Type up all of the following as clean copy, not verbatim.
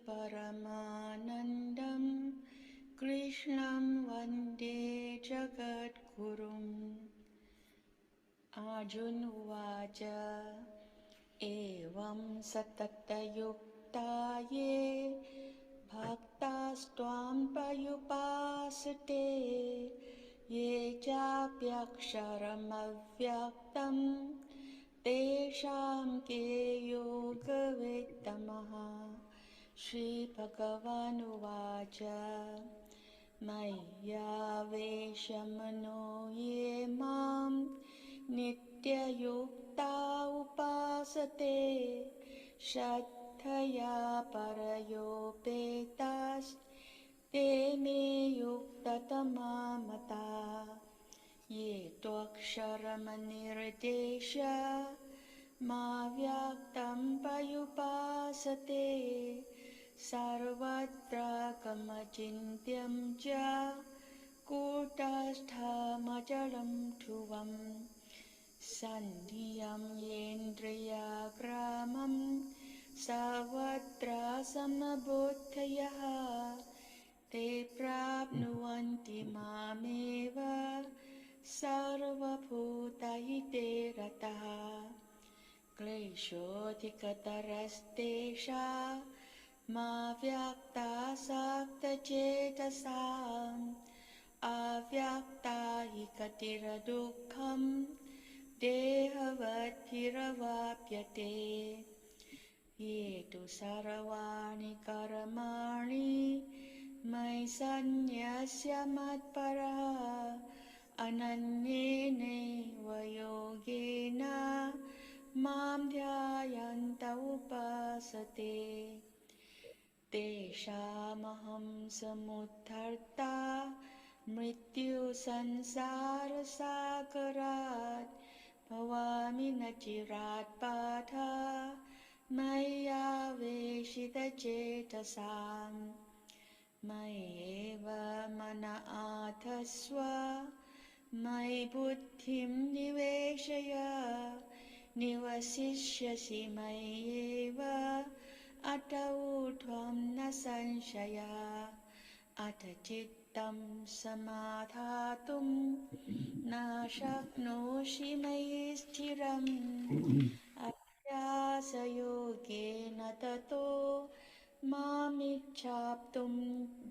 परमानन्दं कृष्णं वन्दे जगद्गुरुम् अर्जुन उवाच एवं सततयुक्ता ये भक्तास्त्वां पर्युपासते ये चाप्यक्षरमव्यक्तं तेषां के योगवित्तमः श्रीभगवानुवाच मय्यावेशमनो ये मां नित्ययुक्ता उपासते श्रद्धया परयोपेतास्ते मे युक्ततमा मताः ये त्वक्षरमनिर्देश्य माव्यक्तं पर्युपासते सर्वत्र गमचिन्त्यं च कूटस्थमचलं ध्रुवम् सन्नियं येन्द्रियग्रामं सर्वत्र समबुद्धयः ते प्राप्नुवन्ति मामेव सर्वभूतहिते रताः क्लेशोऽधिकतरस्तेषामाव्यक्तासक्तचेतसाम् अव्यक्ता हि गतिर्दुःखं देहवद्भिरवाप्यते ये तु सर्वाणि कर्माणि मयि सन्न्यस्य मत्परः अनन्येनैव योगेन मां ध्यायन्त उपासते तेषामहं समुद्धर्ता मृत्युसंसारसागरात् भवामि न चिरात् पार्थ मय्यावेशितचेतसाम् मय्येव मन आधत्स्व मयि बुद्धिं निवेशय निवसिष्यसि मय्येव अत ऊर्ध्वं न संशयः अथ चित्तं समाधातुं न शक्नोषि मयि स्थिरम् अभ्यासयोगेन ततो मामिच्छाप्तुं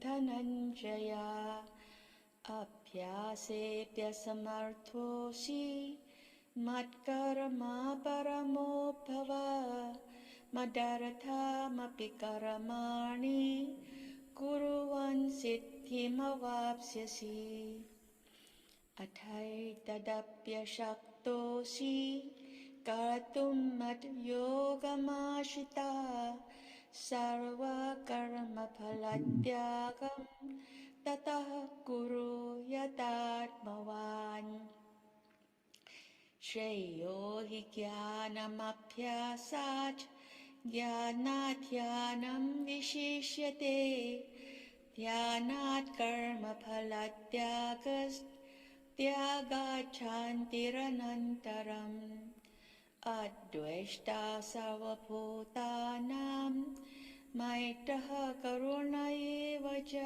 धनञ्जय अभ्यासेऽप्यसमर्थोऽसि मत्कर्मा परमो भव मदर्थमपि कर्माणि कुर्वन् सिद्धिमवाप्स्यसि अथैतदप्यशक्तोऽसि कर्तुं मद्योगमाश्रितः सर्वकर्मफलत्यागं ततः कुरु यतात्मवान् श्रेयो हि ज्ञानमभ्यासात् ज्ञानात् ध्यानं विशिष्यते ध्यानात् कर्मफलत्यागात् शान्तिरनन्तरम् अद्वेष्टा सर्वभूतानां मैत्रः करुण एव च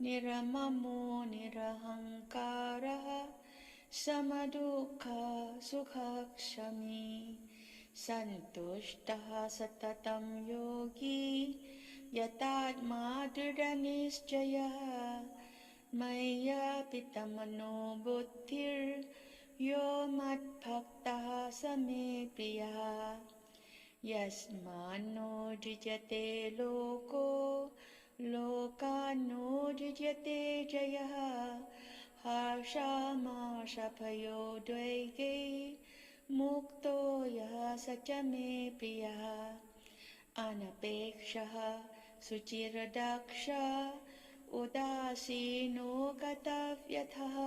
निर्ममो निरहङ्कारः समदुःखसुखक्षमी सन्तुष्टः सततं योगी यतात्मा दृढनिश्चयः मय्यार्पितमनो बुद्धिर्यो मद्भक्तः स मे प्रियः यस्मान्नो युज्यते लोको लोकान्नो युज्यते जयः हर्षामर्षभयोद्वेगै मुक्तो यः स च मे प्रियः अनपेक्षः शुचिर्दक्षः उदासीनो गतव्यथः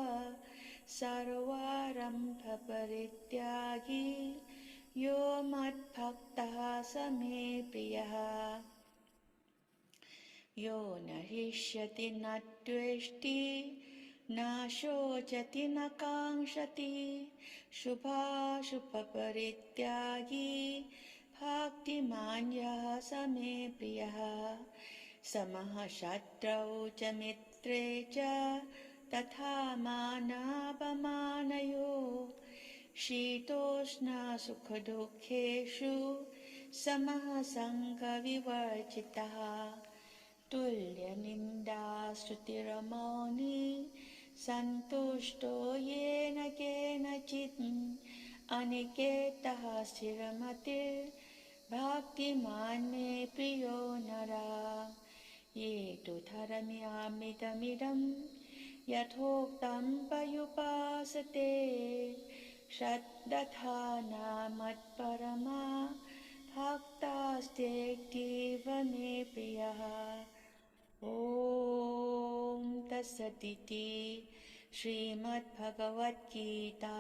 सर्वारम्भपरित्यागी यो मद्भक्तः स मे प्रियः यो न हृष्यति न द्वेष्टि न शोचति न काङ्क्षति शुभाशुभपरित्यागी भक्तिमान् यः स मे प्रियः समः शत्रौ च मित्रे च तथा मानापमानयोः शीतोष्णसुखदुःखेषु समः सङ्गविवर्जितः तुल्यनिन्दास्तुतिरमौनी सन्तुष्टो येन केनचित् अनिकेतः स्थिरमतिर्भक्तिमान् मे प्रियो नरः ये तु धर्म्यामिदमिदं यथोक्तं पर्युपासते श्रद्धधाना मत्परमा भक्तास्तेऽतीव मे प्रियः ॐ तत्सदिति श्रीमद्भगवद्गीता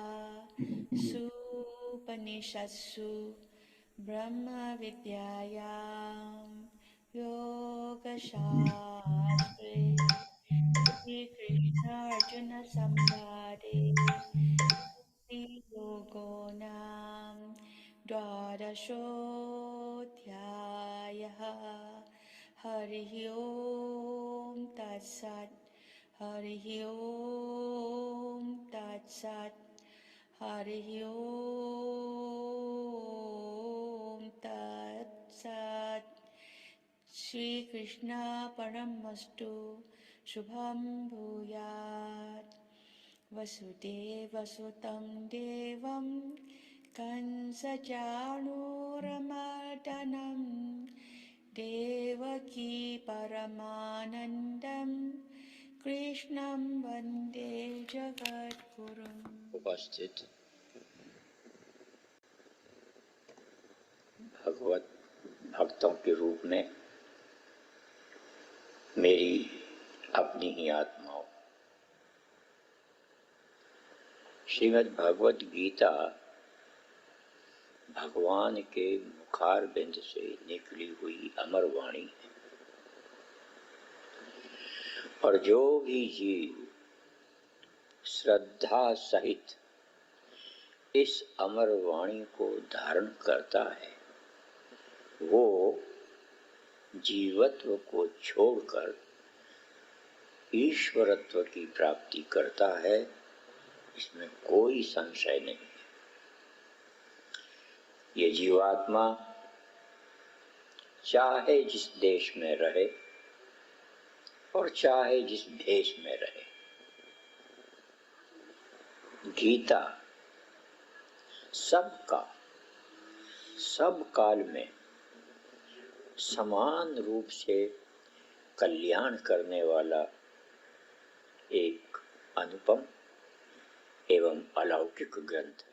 सूपनिषत्सु ब्रह्मविद्यायां योगशास्त्रे श्रीकृष्णार्जुनसंवादे योगो नाम द्वादशोऽध्यायः हरिः ओम तत्सत् हरिः ओम तत्सत् हरिः ओम तत्सत् श्री कृष्ण परमस्तु शुभं भूयात् वसुदेवसुतं देवं कंसचाणूरमर्दनं देवकी परमानन्दं कृष्णं वन्दे जगद्गुरुम्। उपस्थित भगवत भक्तों के रूप में मेरी अपनी ही आत्माओं, श्रीमद् भगवद गीता भगवान के मुखारबिंद से निकली हुई अमर वाणी है और जो भी जीव श्रद्धा सहित इस अमर वाणी को धारण करता है वो जीवत्व को छोड़कर ईश्वरत्व की प्राप्ति करता है, इसमें कोई संशय नहीं है। ये जीवात्मा चाहे जिस देश में रहे और चाहे जिस भेष में रहे, गीता सबका सब काल में समान रूप से कल्याण करने वाला एक अनुपम एवं अलौकिक ग्रंथ है।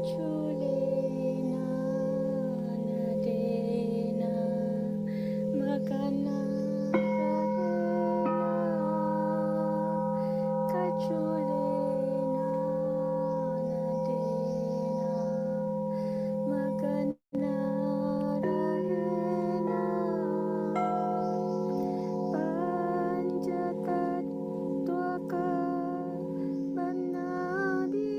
Kachulena nadena magana rahena Kachulena nadena magana rahena Panjatat twaka banabijara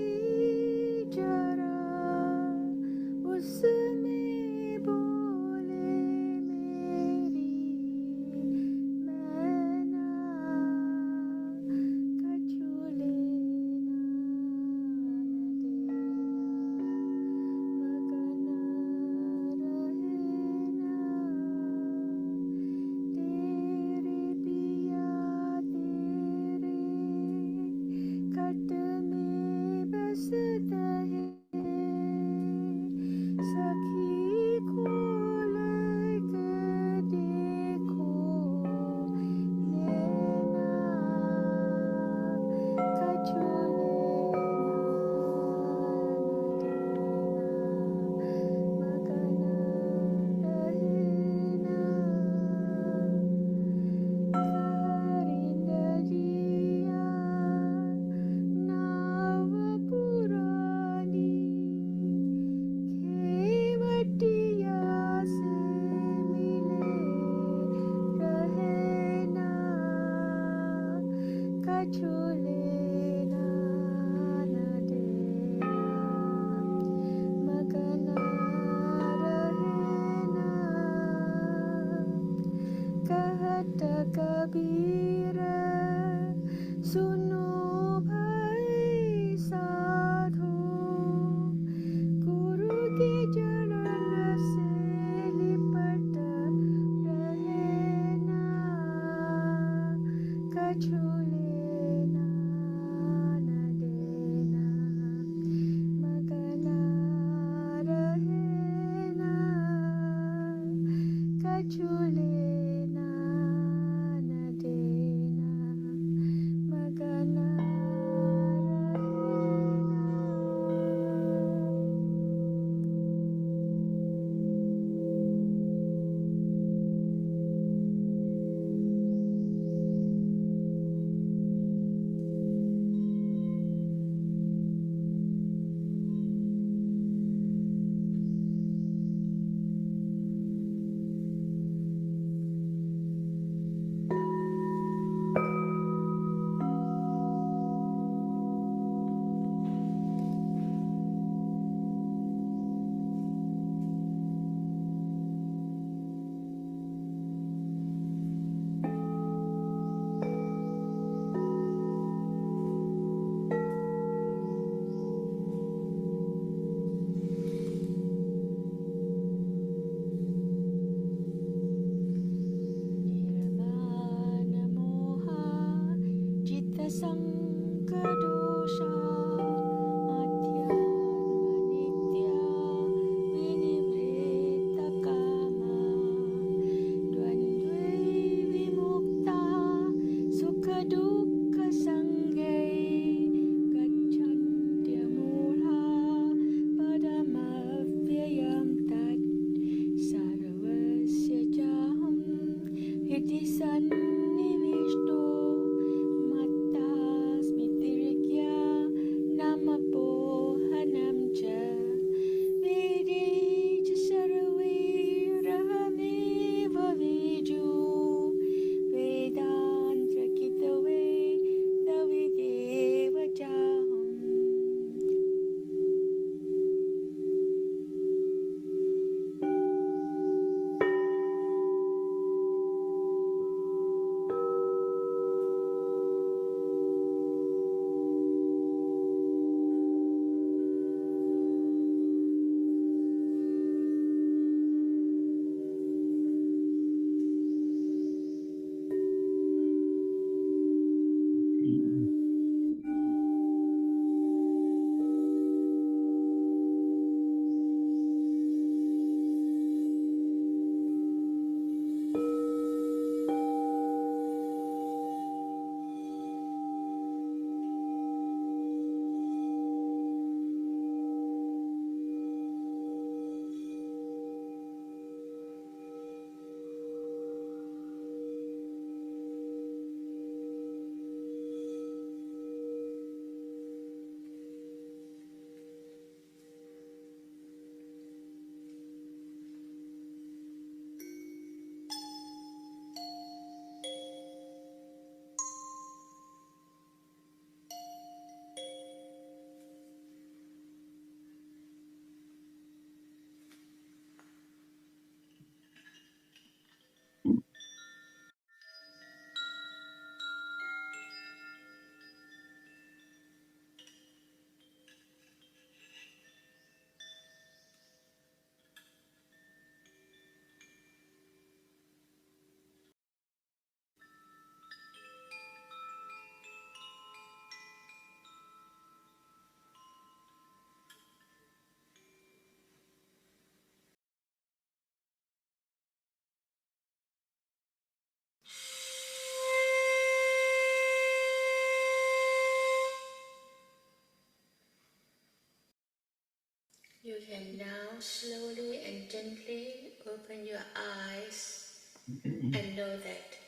You can now slowly and gently open your eyes and know that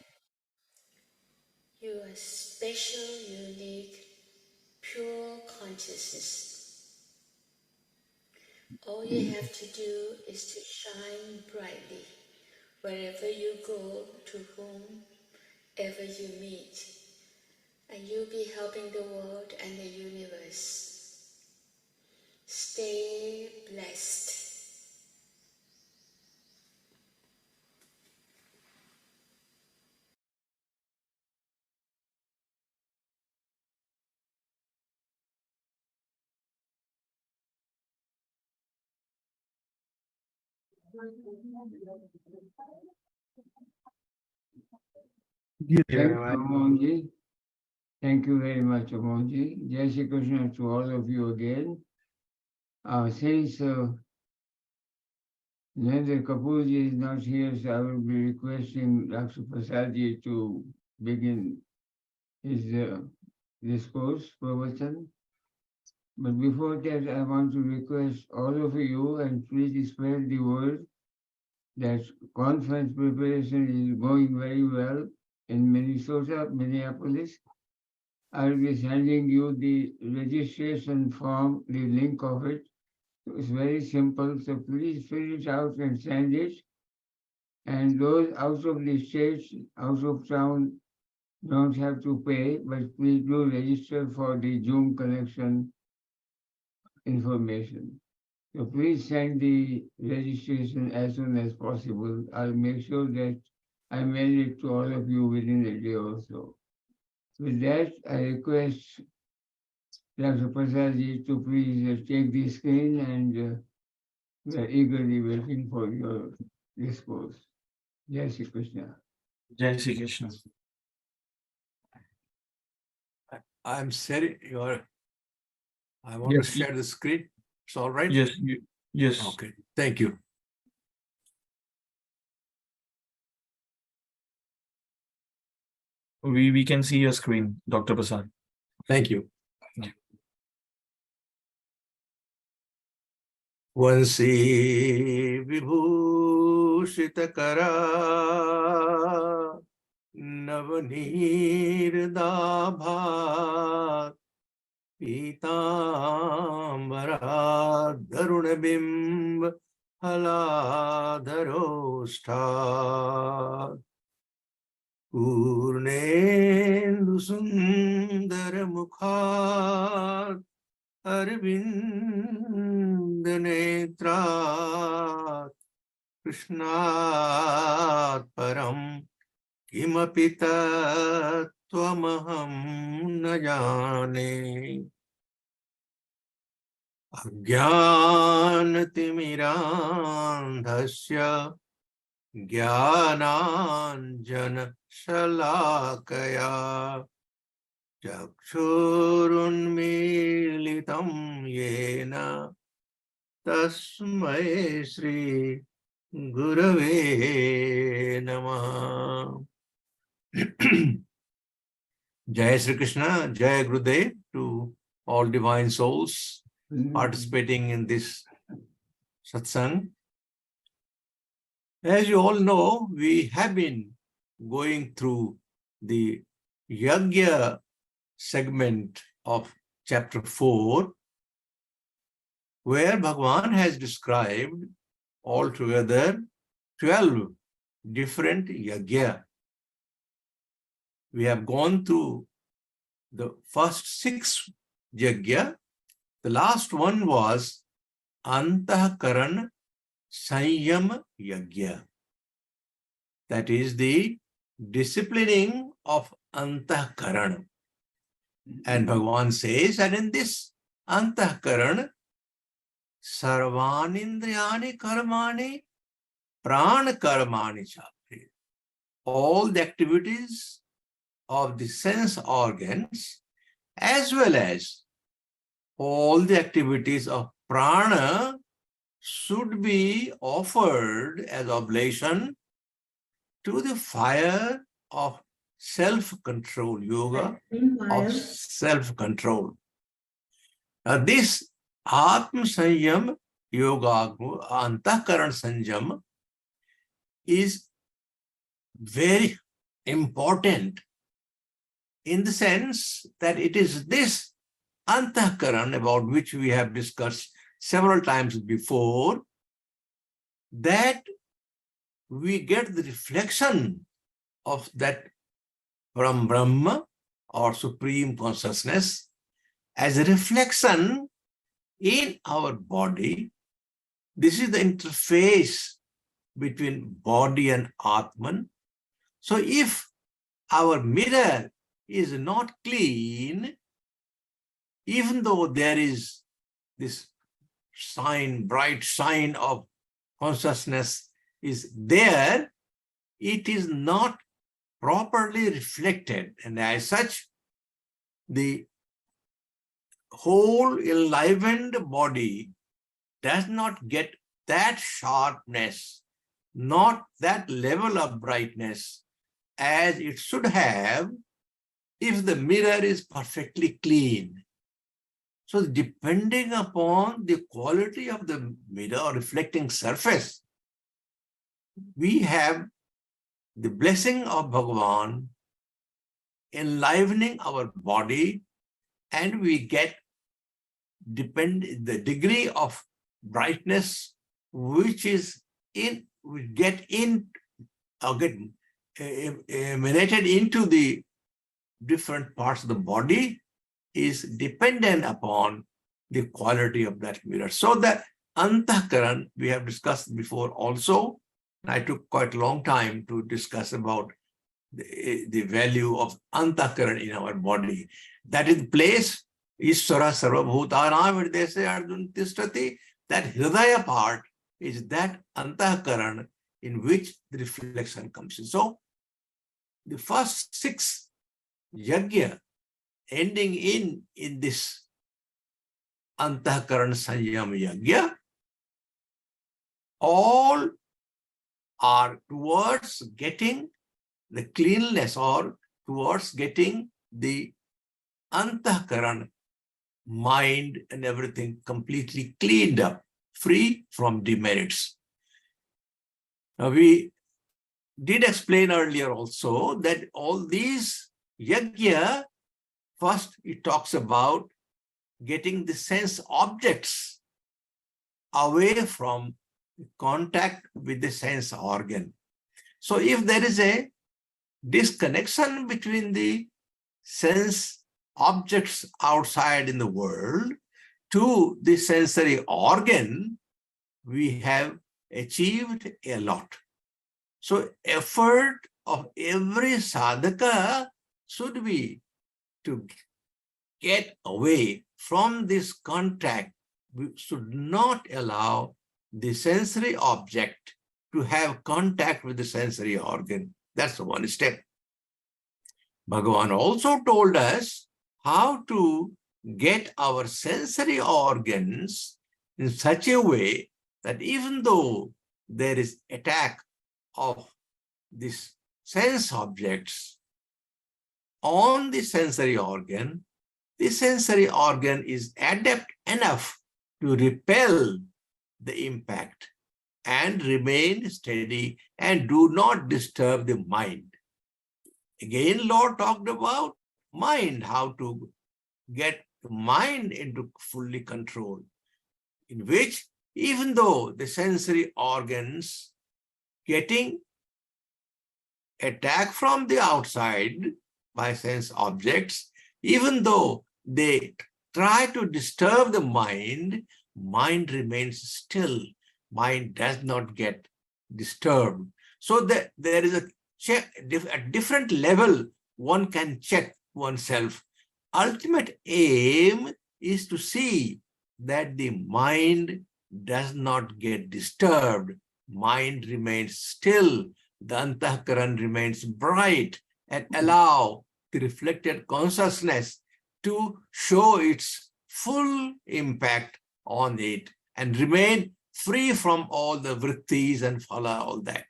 you are special, unique, pure consciousness. All you have to do is to shine brightly wherever you go, to whomever you meet, and you'll be helping the world and the universe. Stay blessed. Amonji. Thank you very much, Amonji. Jai Shri Krishna to all of you again. Since Narendra Kapoorji is not here, so I will be requesting Dr. Prasadji to begin his discourse, Pravachan. But before that, I want to request all of you, and please spread the word, that conference preparation is going very well in Minnesota, Minneapolis. I will be sending you the registration form, the link of it. It's very simple, so please fill it out and send it. And those out of the state, out of town, don't have to pay, but please do register for the Zoom connection information. So please send the registration as soon as possible. I'll make sure that I mail it to all of you within a day or so. With that, I request Dr. Prasadji to please take the screen, and we are eagerly waiting for your discourse. Jai Shri Krishna. Jai Shri Krishna. I'm sorry, I want to share the screen. It's all right? Yes, yes. Okay, thank you. We can see your screen, Dr. Prasad. Thank you. Vansi vibhushita kara navanirda Pitambara Darunabimb Haladharosta Purnendu Sundara Mukha Arvindanetra Krishnat Param Kimapita Tvamaham Najane Ajnanatimirandhasya Jnananjana Shalakaya Chakshurunmilitam Yena Tasmai Shri Gurave Namah. Jai Shri Krishna, Jai Gurudev to all divine souls participating in this satsang. As you all know, we have been going through the Yajna segment of chapter 4, where Bhagwan has described altogether 12 different yajna. We have gone through the first 6 yajna. The last one was Antahkaran Sanyam Yajna. That is the disciplining of Antahkaran. And Bhagavan says that in this Antahkaran, Sarvanindriyani Karmani Prana Karmani Chapri. All the activities of the sense organs as well as all the activities of prana should be offered as oblation to the fire of self-control, yoga of self-control. Now this Atma Sanyam yoga, antahkaran sanjam is very important in the sense that it is this antahkaran about which we have discussed several times before, that we get the reflection of that from Brahma or Supreme Consciousness as a reflection in our body. This is the interface between body and Atman. So if our mirror is not clean, even though there is this sign, bright sign of consciousness is there, it is not properly reflected. And as such, the whole enlivened body does not get that sharpness, not that level of brightness as it should have if the mirror is perfectly clean. So depending upon the quality of the mirror or reflecting surface, we have the blessing of Bhagavan enlivening our body, and we get the degree of brightness which is in, we get in or get emanated into the different parts of the body is dependent upon the quality of that mirror. So that antahkaran we have discussed before also. I took quite a long time to discuss about the value of antahkaran in our body. That is the place, Ishvara sarvabhutana virdese arjun tishtati. That hridaya part is that antahkaran in which the reflection comes in. So the first 6 yajna ending in this antahkaran sanyam yajna, all are towards getting the cleanliness or towards getting the antahkaran, mind and everything completely cleaned up, free from demerits. Now we did explain earlier also that all these yajna, first it talks about getting the sense objects away from contact with the sense organ. So if there is a disconnection between the sense objects outside in the world to the sensory organ, we have achieved a lot. So effort of every sadhaka should be to get away from this contact. We should not allow the sensory object to have contact with the sensory organ. That's one step. Bhagavan also told us how to get our sensory organs in such a way that even though there is attack of these sense objects on the sensory organ is adept enough to repel the impact and remain steady and do not disturb the mind. Again, Lord talked about mind, how to get the mind into fully control, in which even though the sensory organs getting attack from the outside by sense objects, even though they try to disturb the mind, mind remains still. Mind does not get disturbed. So that there is a check at different level, one can check oneself. Ultimate aim is to see that the mind does not get disturbed. Mind remains still. The antahkaran remains bright and allow the reflected consciousness to show its full impact on it and remain free from all the vrittis and phala, all that.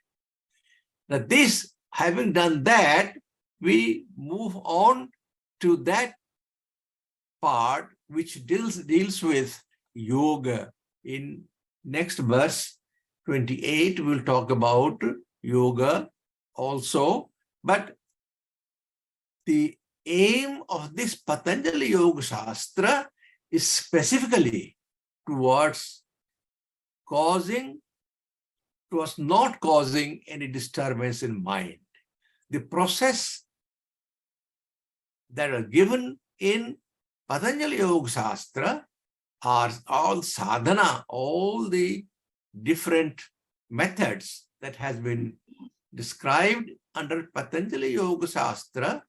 Now this, having done that, we move on to that part which deals with yoga in next verse 28 will talk about yoga also, but the aim of this Patanjali Yoga Shastra is specifically towards not causing any disturbance in mind. The process that are given in Patanjali Yoga Shastra are all sadhana, all the different methods that has been described under Patanjali Yoga Shastra.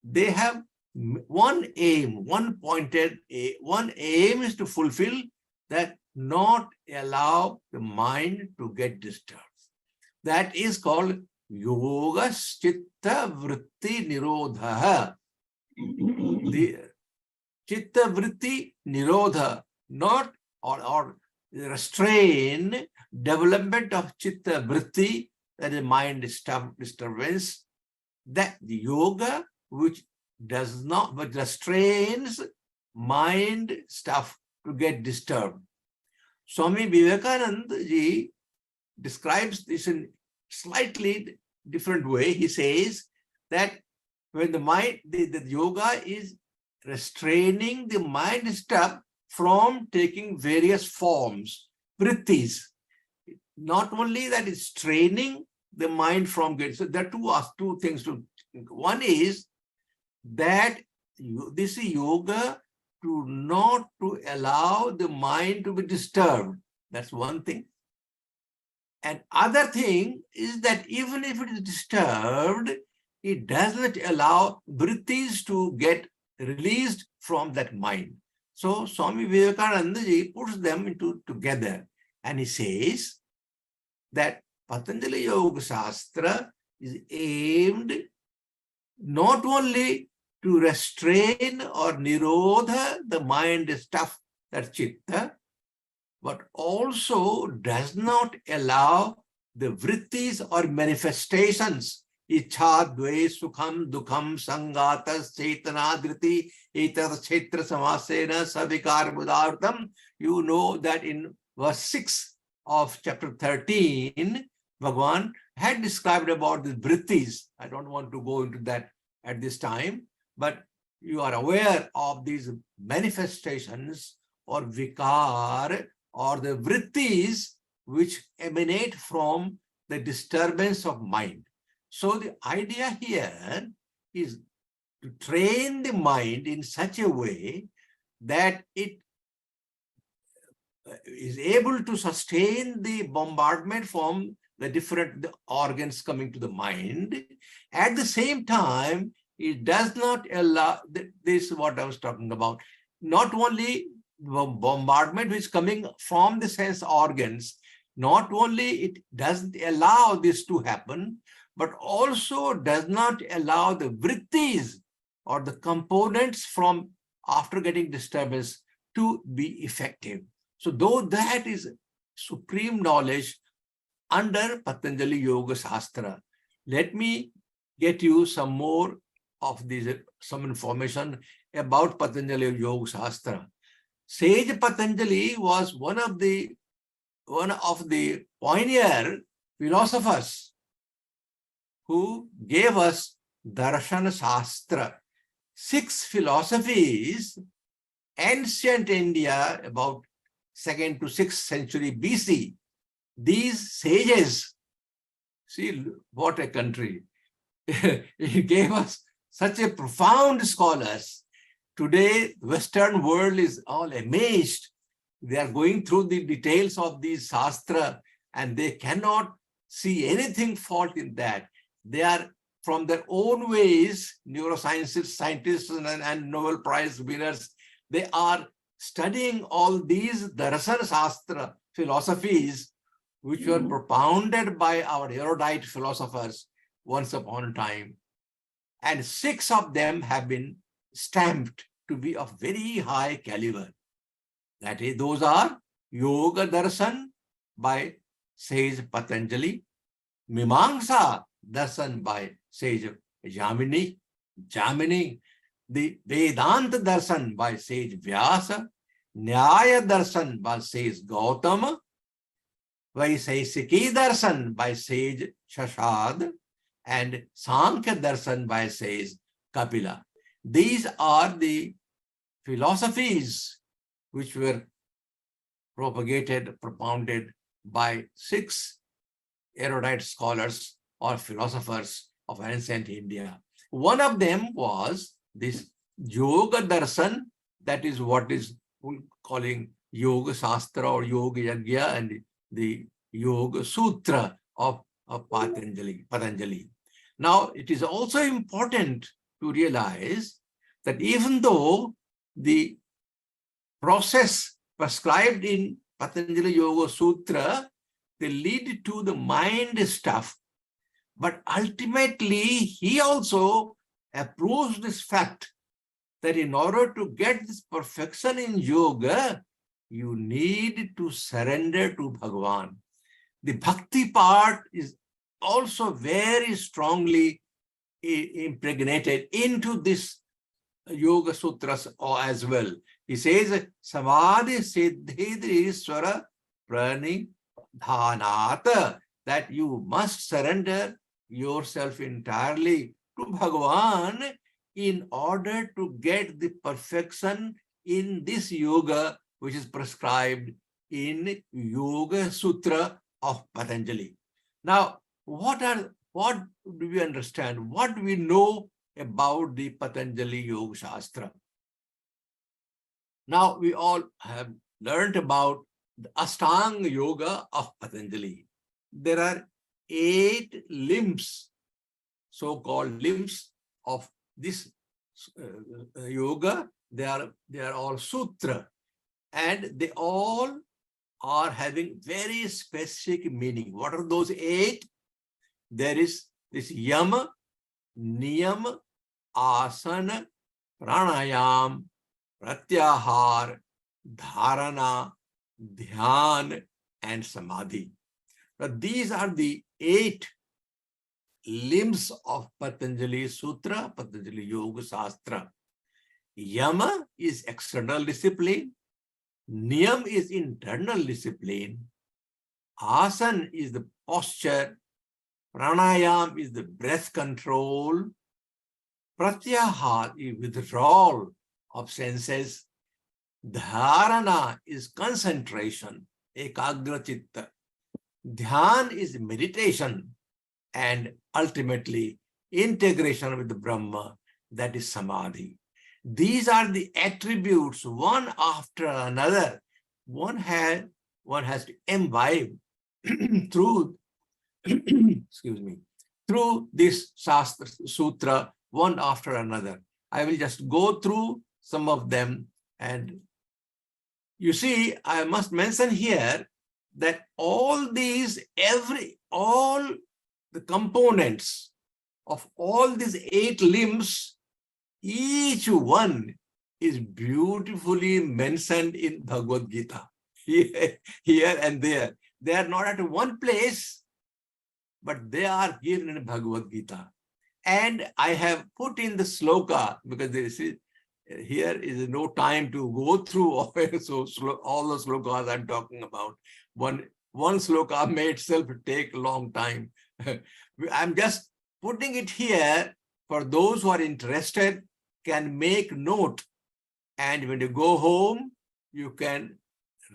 They have one aim, one aim is to fulfill that, not allow the mind to get disturbed. That is called Yoga Chitta Vritti Nirodha. The Chitta Vritti Nirodha, not or restrain development of Chitta Vritti, that is mind disturbance, that the yoga which restrains mind stuff to get disturbed. Swami Vivekananda ji describes this in slightly different way. He says that when the mind, the yoga is restraining the mind stuff from taking various forms, vrittis. Not only that, it's training the mind from getting. So there are two things to think. One is that this is yoga to not to allow the mind to be disturbed. That's one thing. And other thing is that even if it is disturbed, it does not allow vrittis to get released from that mind. So Swami Vivekananda ji puts them together, and he says that Patanjali Yoga Shastra is aimed not only to restrain or nirodha the mind stuff, that chitta, but also does not allow the vrittis or manifestations. Ichha, dve, sukham, dukham, sangatas, chetana, dhriti, etat, chetra, samasena, savikar, buddhartam. You know that in verse 6 of chapter 13, Bhagwan had described about the vrittis. I don't want to go into that at this time, but you are aware of these manifestations or vikar or the vrittis which emanate from the disturbance of mind. So the idea here is to train the mind in such a way that it is able to sustain the bombardment from the different organs coming to the mind. At the same time, it does not allow, this is what I was talking about, not only bombardment which is coming from the sense organs, not only it doesn't allow this to happen, but also does not allow the vrittis or the components from after getting disturbance to be effective. So though that is supreme knowledge under Patanjali Yoga Shastra, let me get you some more of these, some information about Patanjali Yoga Shastra. Sage Patanjali was one of the pioneer philosophers who gave us Darshan Shastra. 6 philosophies, ancient India, about 2nd to 6th century BC. These sages, see what a country. He gave us such a profound scholars. Today, Western world is all amazed. They are going through the details of these Shastra and they cannot see anything fault in that. They are from their own ways, neuroscientists, scientists and Nobel Prize winners, they are studying all these Darshan Shastra philosophies which were propounded by our erudite philosophers once upon a time. And 6 of them have been stamped to be of very high caliber. That is, those are Yoga Darshan by sage Patanjali, Mimamsa Darshan by sage Jamini, the Vedanta Darshan by sage Vyasa, Nyaya Darshan by sage Gautama, Vaisesiki Darshan by sage Shashad, and Sankhya Darshan by sage Kapila. These are the philosophies which were propagated, propounded by 6 erudite scholars or philosophers of ancient India. One of them was this Yoga Darshan, that is what is calling Yoga Shastra or Yoga Yagya, and the Yoga Sutra of Patanjali. Now, it is also important to realize that even though the process prescribed in Patanjali Yoga Sutra, they lead to the mind stuff, but ultimately he also approves this fact that in order to get this perfection in yoga, you need to surrender to Bhagwan. The bhakti part is also very strongly impregnated into this Yoga Sutras as well. He says, Samadhi Siddhi Iswara Prani Dhanata, that you must surrender yourself entirely to Bhagwan in order to get the perfection in this yoga which is prescribed in Yoga Sutra of Patanjali. Now, what do we understand? What do we know about the Patanjali Yoga Shastra? Now, we all have learned about the Ashtanga Yoga of Patanjali. There are 8 limbs, so-called limbs of this yoga. They are all sutra, and they all are having very specific meaning. What are those 8? There is this yama, niyam, asana, pranayam, pratyahar, dharana, dhyan, and samadhi. Now, these are the 8 limbs of Patanjali Sutra, Patanjali Yoga Shastra. Yama is external discipline. Niyam is internal discipline. Asana is the posture. Pranayam is the breath control. Pratyahar is withdrawal of senses. Dharana is concentration, ekagra chitta. Dhyan is meditation, and ultimately integration with the Brahma, that is samadhi. These are the attributes, one after another. One has to imbibe through excuse me, through this Shastra Sutra, one after another. I will just go through some of them, and you see, I must mention here that all the components of all these 8 limbs, each one is beautifully mentioned in Bhagavad Gita, here and there. They are not at one place, but they are here in Bhagavad Gita. And I have put in the sloka, because here is no time to go through all the slokas I'm talking about. One sloka may itself take a long time. I'm just putting it here for those who are interested, can make note. And when you go home, you can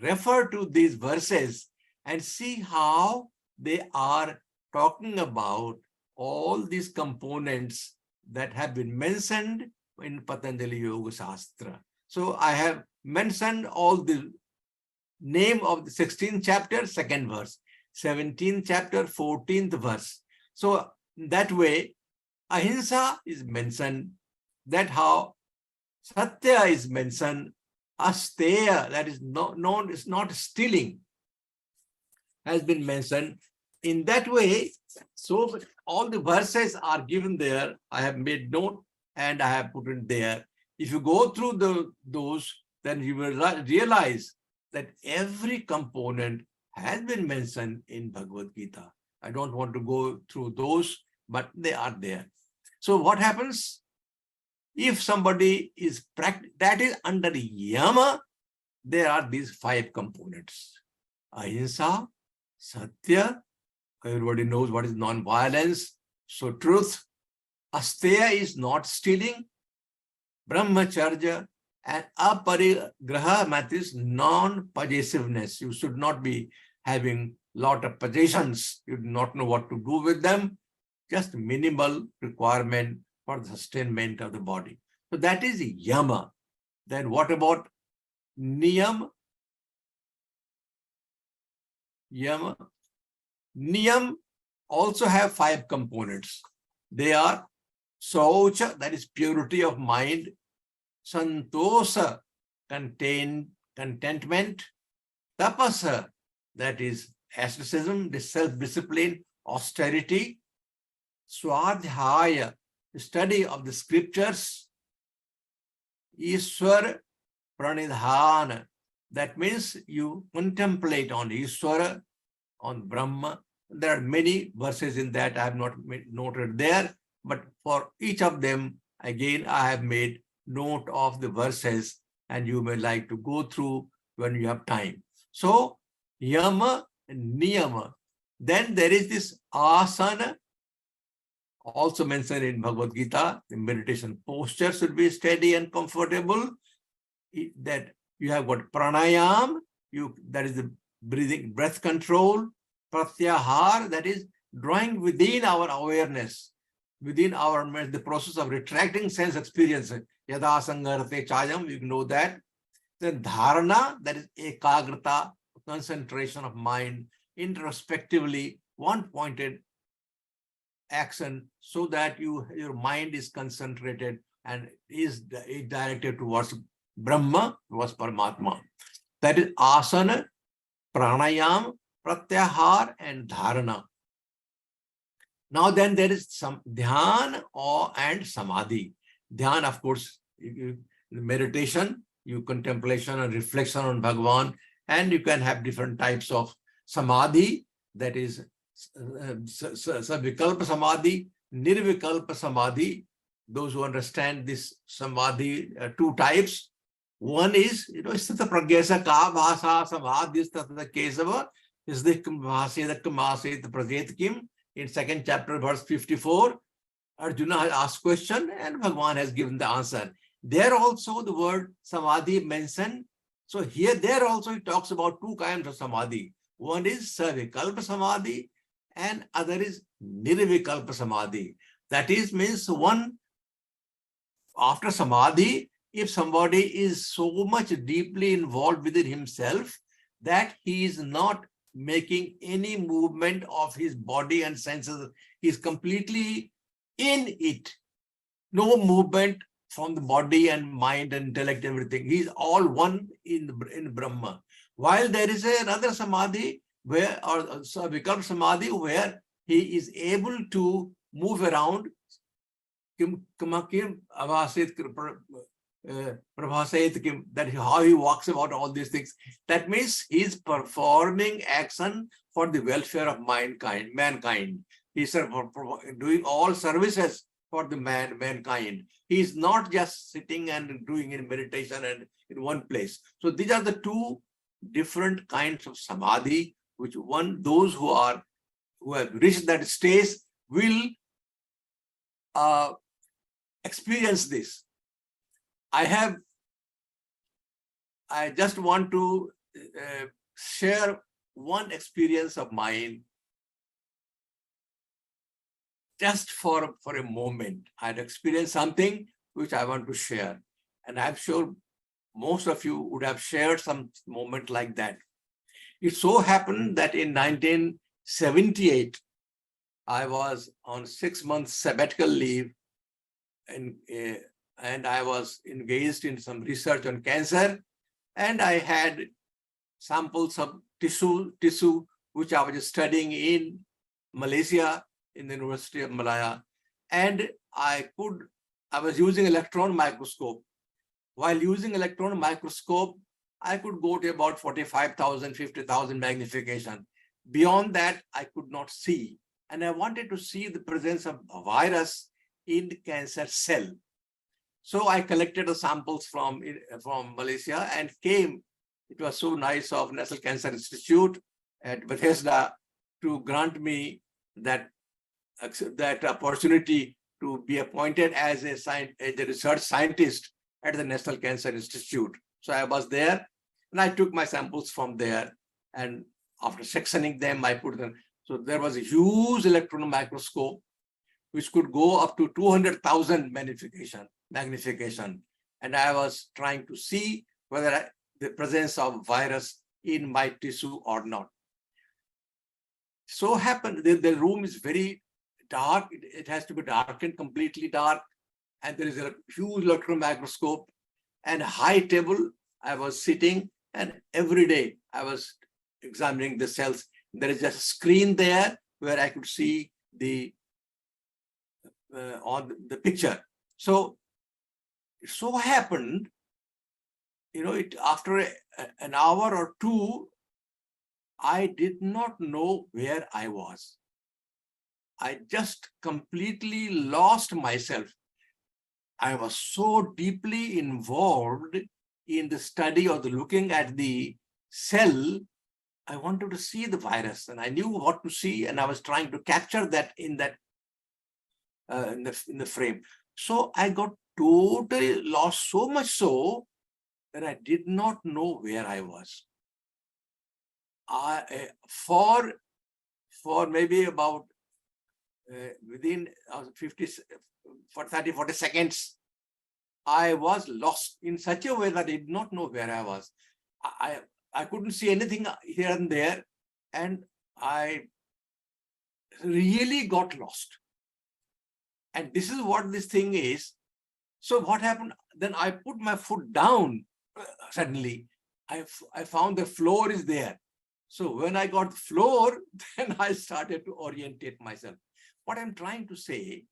refer to these verses and see how they are talking about all these components that have been mentioned in Patanjali Yoga Shastra. So I have mentioned all the name of the 16th chapter, 2nd verse, 17th chapter, 14th verse. So that way, ahimsa is mentioned, that how satya is mentioned, asteya, that is not stealing, has been mentioned. In that way, so all the verses are given there. I have made note and I have put it there. If you go through those, then you will realize that every component has been mentioned in Bhagavad Gita. I don't want to go through those, but they are there. So what happens? If somebody is that is under the yama, there are these 5 components: ahimsa, Satya, everybody knows what is non-violence. So truth. Asteya is not stealing. Brahmacharya and aparigraha matters non-possessiveness. You should not be having lot of possessions. You do not know what to do with them. Just minimal requirement for the sustainment of the body. So that is yama. Then what about niyam? Yama. Niyam also have 5 components. They are saucha, that is purity of mind, santosa, contentment, tapasa, that is asceticism, self-discipline, austerity, swadhyaya, the study of the scriptures, Ishwar pranidhana, that means you contemplate on Ishwara, on Brahma. There are many verses in that I have not noted there, but for each of them, again, I have made note of the verses and you may like to go through when you have time. So, yama and niyama. Then there is this asana, also mentioned in Bhagavad Gita. The meditation posture should be steady and comfortable. That you have got pranayam, that is the breathing, breath control, pratyahar, that is drawing within our awareness, within our the process of retracting sense experience. Yada sangarate chayam, you know that. Then dharana, that is ekagrata, concentration of mind, introspectively, one-pointed action, so that your mind is concentrated and is directed towards Brahma, towards Paramatma. That is asana, pranayam, pratyahar, and dharana. Now then there is some dhyan and samadhi. Dhyan, of course, meditation, you contemplation and reflection on Bhagavan, and you can have different types of samadhi, that is savikalpa samadhi, nirvikalpa samadhi. Those who understand this samadhi, 2 types. One is, sthita pragyasa ka bhasa samadhi sthita kesava isdikam bhasedakam aset prajet kim. In 2nd chapter, verse 54, Arjuna has asked question and Bhagavan has given the answer. There also the word samadhi mentioned. So here, there also he talks about 2 kinds of samadhi. One is savikalpa samadhi and other is nirvikalpa samadhi. That is, means one, after samadhi, if somebody is so much deeply involved within himself that he is not making any movement of his body and senses, he is completely in it. No movement from the body and mind and intellect, everything. He is all one in Brahma. While there is another samadhi where, or vikalpa samadhi, where he is able to move around, that how he walks about all these things. That means he is performing action for the welfare of mankind. He is doing all services for the mankind. He is not just sitting and doing in meditation and in one place. So these are the 2 different kinds of samadhi, which those who have reached that stage will experience this. I just want to share one experience of mine, just for a moment. I had experienced something which I want to share, and I'm sure most of you would have shared some moment like that. It so happened that in 1978, I was on 6 months sabbatical leave, and I was engaged in some research on cancer, and I had samples of tissue which I was studying in Malaysia, in the University of Malaya, and I was using electron microscope. While using electron microscope, I could go to about 45,000, 50,000 magnification. Beyond that, I could not see, and I wanted to see the presence of a virus in the cancer cell. So I collected the samples from Malaysia and came. It was so nice of National Cancer Institute. at Bethesda to grant me that opportunity to be appointed as a research scientist at the National Cancer Institute. So I was there and I took my samples from there, and after sectioning them, I put them. So there was a huge electron microscope which could go up to 200,000 magnification. And I was trying to see whether the presence of virus in my tissue or not. So happened the room is very dark. It has to be darkened, completely dark. And there is a huge electron microscope and a high table. I was sitting, and every day I was examining the cells. There is just a screen there where I could see the on the picture. So it so happened, after an hour or two, I did not know where I was. I just completely lost myself. I was so deeply involved in the study or the looking at the cell. I wanted to see the virus, and I knew what to see, and I was trying to capture that in the frame. So I got totally lost, so much so that I did not know where I was. For maybe about within 30, 40 seconds, I was lost in such a way that I did not know where I was. I couldn't see anything here and there, and I really got lost. And this is what this thing is. So what happened? Then I put my foot down. Suddenly, I found the floor is there. So when I got the floor, then I started to orientate myself. What I'm trying to say,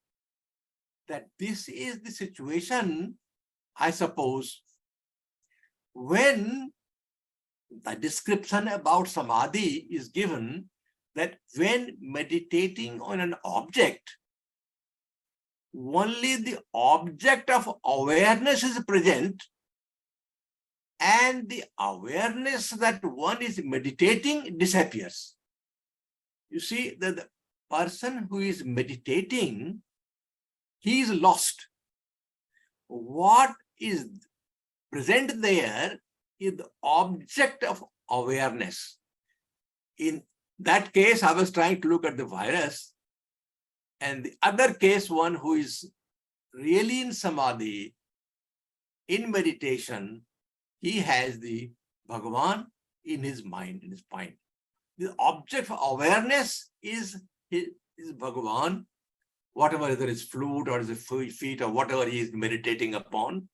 that this is the situation, I suppose, when the description about samadhi is given, that when meditating on an object, only the object of awareness is present, and the awareness that one is meditating disappears. You see, that the person who is meditating, he is lost. What is present there is the object of awareness. In that case, I was trying to look at the virus, and the other case, one who is really in samadhi, in meditation, he has the Bhagwan in his mind, in his mind. The object of awareness is Bhagwan, whatever, whether it's flute or his feet or whatever he is meditating upon.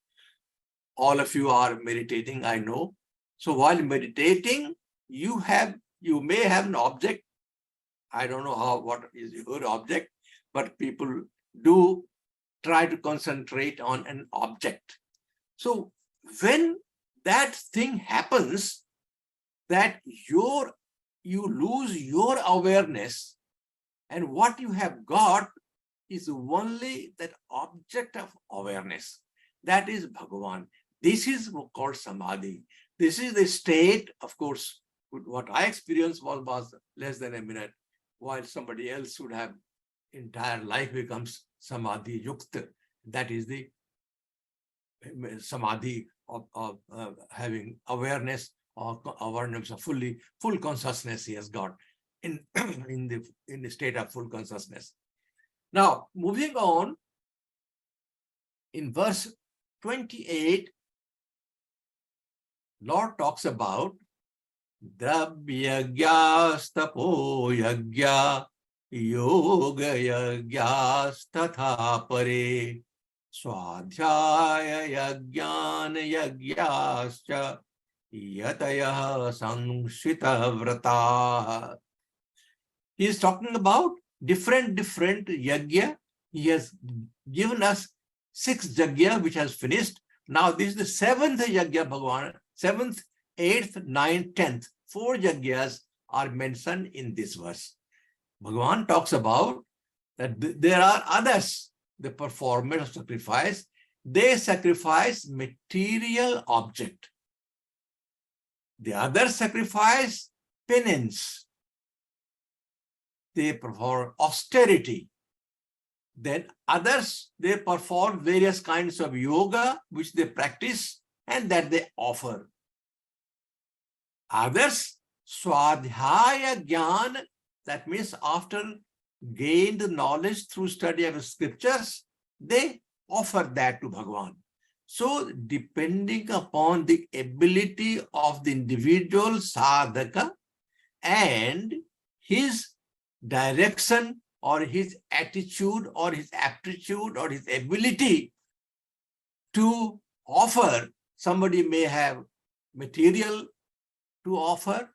All of you are meditating, I know. So while meditating, you may have an object. I don't know what is your object, but people do try to concentrate on an object. So when that thing happens, that you lose your awareness, and what you have got is only that object of awareness. That is Bhagavan. This is called samadhi. This is the state, of course, what I experienced was less than a minute, while somebody else would have entire life becomes samadhi yukta. That is the samadhi of having awareness, or awareness of full consciousness he has got in the state of full consciousness. Now, moving on, in verse 28, Lord talks about Dravyagyastapo yagya yoga yagyastatha pare swadhyaya yagyan yagyascha yataya samshita vrata. He is talking about different yagya. He has given us 6 yagya which has finished. Now this is the 7th yagya, Bhagavan. 7th, 8th, 9th, 10th. 4 yagyas are mentioned in this verse. Bhagavan talks about that there are others, the performers of sacrifice. They sacrifice material object. The other sacrifice penance, they perform austerity. Then others, they perform various kinds of yoga, which they practice and that they offer. Others, swadhyaya jnana, that means after gained knowledge through study of scriptures, they offer that to Bhagavan. So, depending upon the ability of the individual sadhaka and his direction or his attitude or his aptitude or his ability to offer, somebody may have material to offer,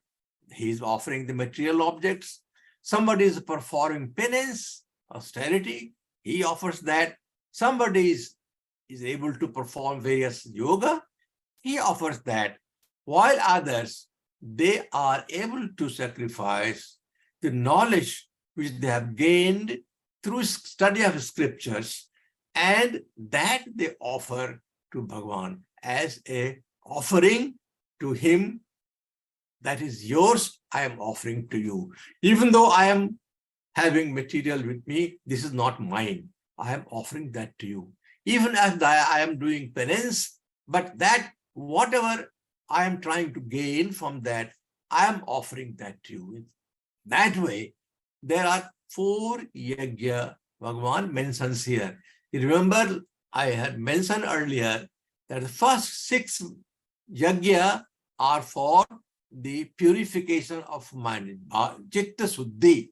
he is offering the material objects. Somebody is performing penance, austerity, he offers that. Somebody is able to perform various yoga, he offers that. While others, they are able to sacrifice the knowledge which they have gained through study of scriptures, and that they offer to Bhagavan as a offering to him. That is yours, I am offering to you. Even though I am having material with me, this is not mine. I am offering that to you. Even as I am doing penance, but that whatever I am trying to gain from that, I am offering that to you. That way, there are 4 yajna Bhagavan mentions here. You remember, I had mentioned earlier that the first 6 yajna are for the purification of mind, Chitta Suddhi.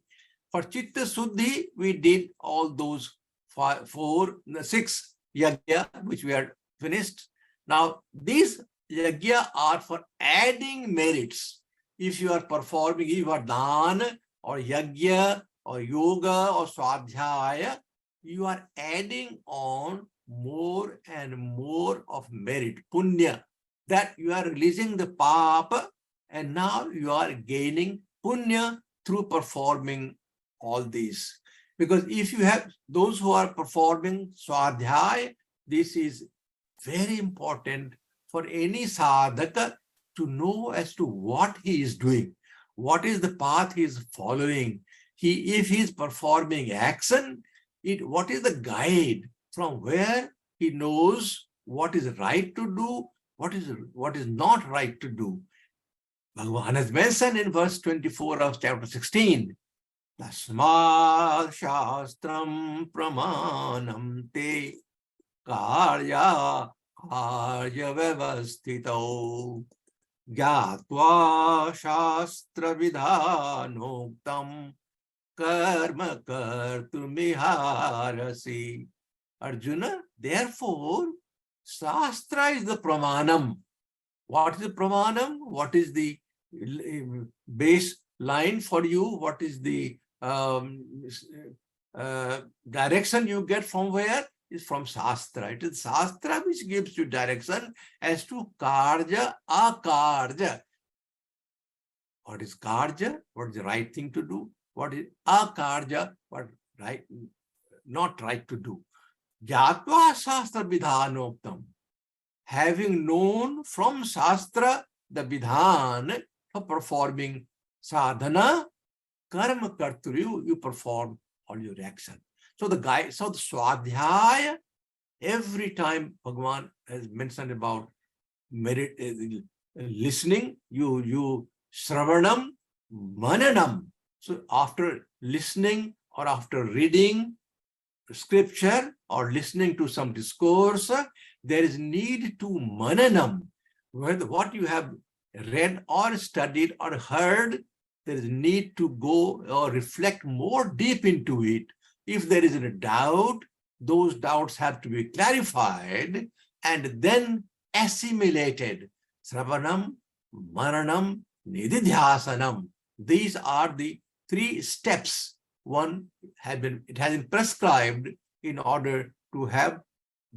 For Chitta Suddhi, we did all those 6 yajna, which we had finished. Now, these yajna are for adding merits. If you are performing, if you are dana or yajna or yoga or swadhyaya, you are adding on more and more of merit, punya, that you are releasing the papa, and now you are gaining punya through performing all these. Because if you have those who are performing swadhyaya, this is very important for any sadhaka to know as to what he is doing, what is the path he is following. If he is performing action, what is the guide from where he knows what is right to do, what is not right to do. Bhagavan has mentioned in verse 24 of chapter 16, Tasmad Shastram Pramanam Te Karya Vavastito Gyatva Shastra Vidhanoktam Karma Kartumiharasi. Arjuna, therefore, Shastra is the Pramanam. What is the Pramanam? What is the base line for you? What is the direction you get from where? Is from Shastra. It is Shastra which gives you direction as to Karja, Akarja. What is Karja? What is the right thing to do? What is Akarja? What right, not right to do. Gyatva Shastra Vidhanoktam. Having known from Shastra the Vidhan for performing sadhana, karma karturu, you perform all your action. So the swadhyaya, every time Bhagavan has mentioned about merit, listening, you shravanam, mananam. So after listening or after reading scripture or listening to some discourse, there is need to mananam. What you have read or studied or heard, there is need to go or reflect more deep into it. If there is a doubt, those doubts have to be clarified and then assimilated. Sravanam, Maranam, Nididhyasanam. These are the 3 steps it has been prescribed in order to have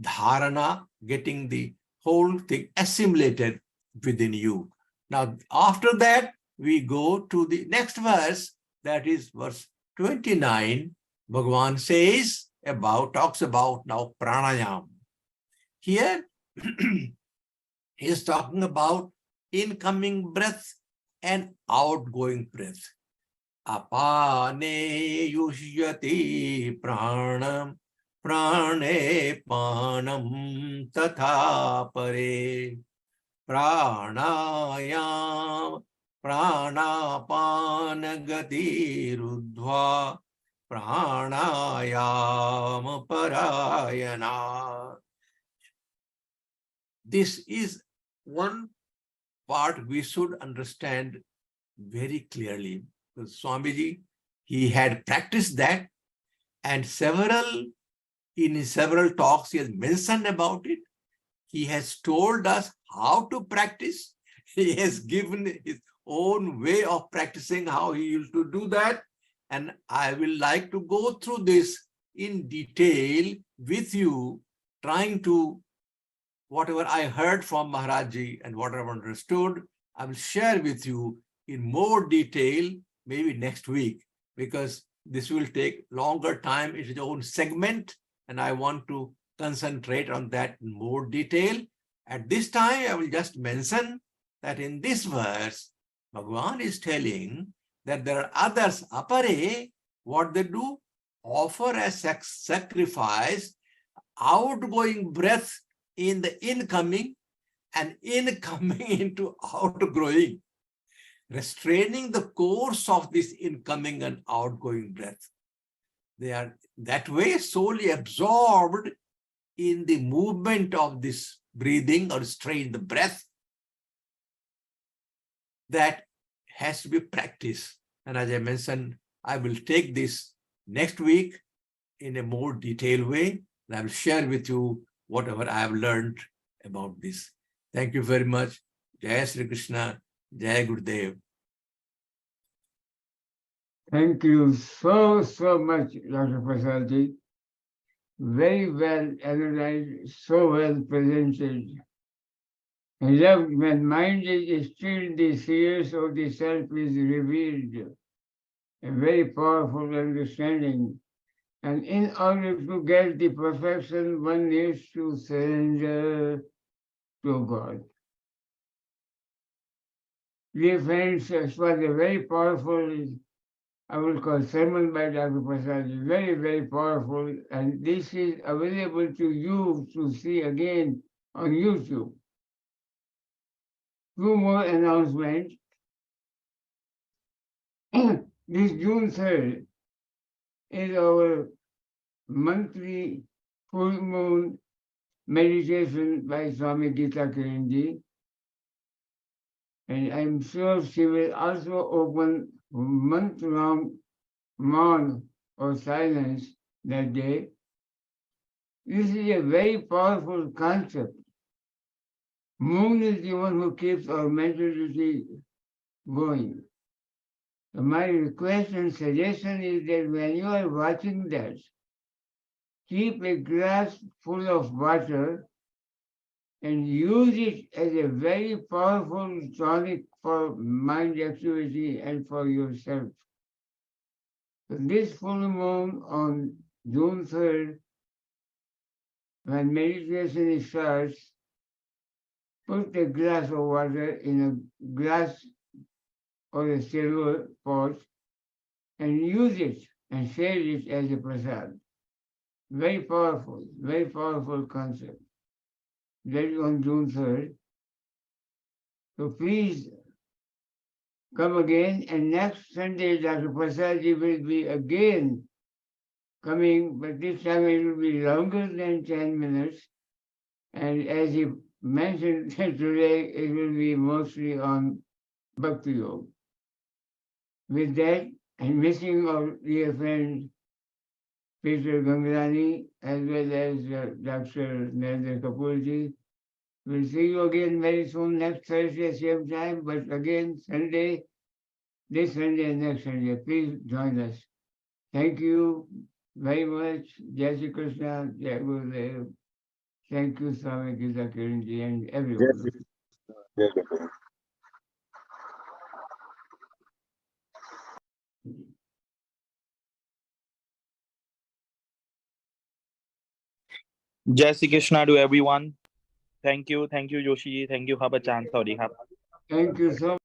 dharana, getting the whole thing assimilated within you. Now, after that, we go to the next verse, that is verse 29. Bhagavan talks about now pranayam. Here, he is talking about incoming breath and outgoing breath. Apane yushyati pranam prane panam tatha pare pranayam pranapana gati rudhva pranayam parayana. This is one part we should understand very clearly. Swamiji, he had practiced that, and in his several talks, he has mentioned about it. He has told us how to practice. He has given his own way of practicing, how he used to do that. And I will like to go through this in detail with you, trying to, whatever I heard from Maharajji and whatever I understood, I will share with you in more detail, maybe next week, because this will take longer time. It is its own segment, and I want to concentrate on that in more detail. At this time, I will just mention that in this verse, Bhagwan is telling that there are others, apare, what they do? Offer as sacrifice outgoing breath in the incoming and incoming into outgrowing, restraining the course of this incoming and outgoing breath. They are that way solely absorbed in the movement of this breathing or strain the breath that has to be practiced. And as I mentioned, I will take this next week in a more detailed way, and I will share with you whatever I have learned about this. Thank you very much. Jai Sri Krishna, Jai Gurudev. Thank you so much, Dr. Prasadji. Very well analyzed, so well presented. I love when mind is still, the seers of the self is revealed. A very powerful understanding. And in order to get the perfection, one needs to surrender to God. Dear friends, this was a very powerful, I will call sermon by Dr. Prasad, very, very powerful. And this is available to you to see again on YouTube. Two more announcements. This June 3rd is our monthly full moon meditation by Swami Geeta Kiran. And I'm sure she will also open month-long mount or silence that day. This is a very powerful concept. Moon is the one who keeps our mentality going. So my request and suggestion is that when you are watching that, keep a glass full of water and use it as a very powerful tonic for mind activity and for yourself. So this full moon on June 3rd, when meditation starts, put a glass of water in a glass or a silver pot and use it and share it as a prasad. Very powerful concept. That is on June 3rd. So please come again, and next Sunday Dr. Prasadji will be again coming, but this time it will be longer than 10 minutes. And as he mentioned today, it will be mostly on Bhakti Yoga. With that, I'm missing our dear friend Peter Gangrani as well as Dr. Narendra Kapoorji. We'll see you again very soon, next Thursday, same time, but again, Sunday, this Sunday and next Sunday. Please join us. Thank you very much. Jai Shri Krishna, Jai Gurudev. Thank you, Swami Geeta Kiranji and everyone. Jai Shri Krishna to everyone. Thank you, Joshi. Thank you, Habachan. Sawadee krap. Thank you so much.